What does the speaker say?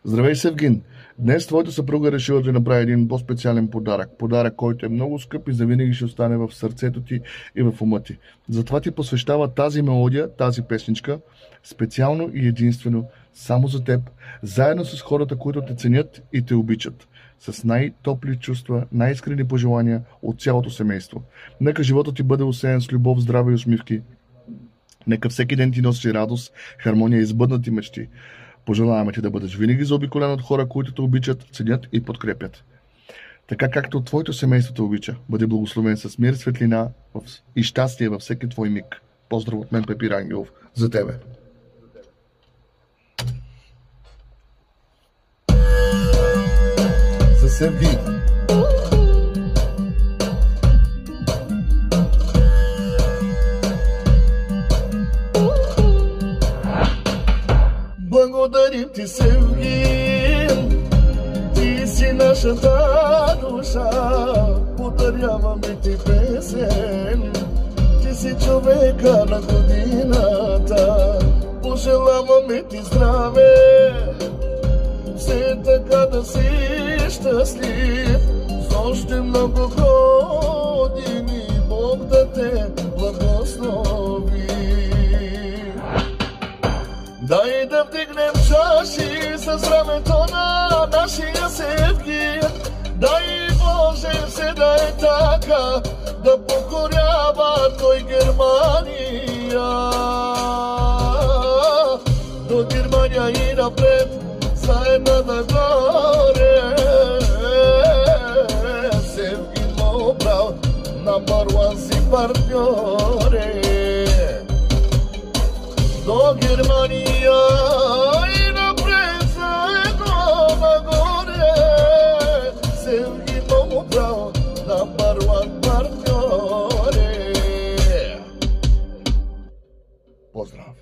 Здравей, Севгин! Днес твоята съпруга е решила да ти направи един по-специален подарък. Подарък, който е много скъп и завинаги ще остане в сърцето ти и в ума ти. Затова ти посвещава тази мелодия, тази песничка, специално и единствено, само за теб, заедно с хората, които те ценят и те обичат. С най-топли чувства, най-искрени пожелания от цялото семейство. Нека живота ти бъде осеян с любов, здраве и усмивки. Нека всеки ден ти носи радост, хармония и сбъднати мечти. Пожелаваме ти да бъдеш винаги заобиколен от хора, които те обичат, ценят и подкрепят. Така както твоето семейство те обича, бъде благословен с мир, светлина и щастие във всеки твой миг. Поздрав от мен, Пепи Рангелов, за тебе. За Севгин. Благодарим ти, Севгин, ти си нашата душа, подаряваме ти песен, ти си човека на годината, пожелаваме ти здраве, все така да си щастлив, с още много години Бог да те благослови. Дай да вдигнем чаши с времето на нашия Севгин. Дай Боже все да е така, да покорява той Германия. До Германия и напред, заедно нагоре. Севгин му брал number one си партньоре. До Германия и напред, заедно нагоре. Севгин му брал number one партньоре. Поздрав!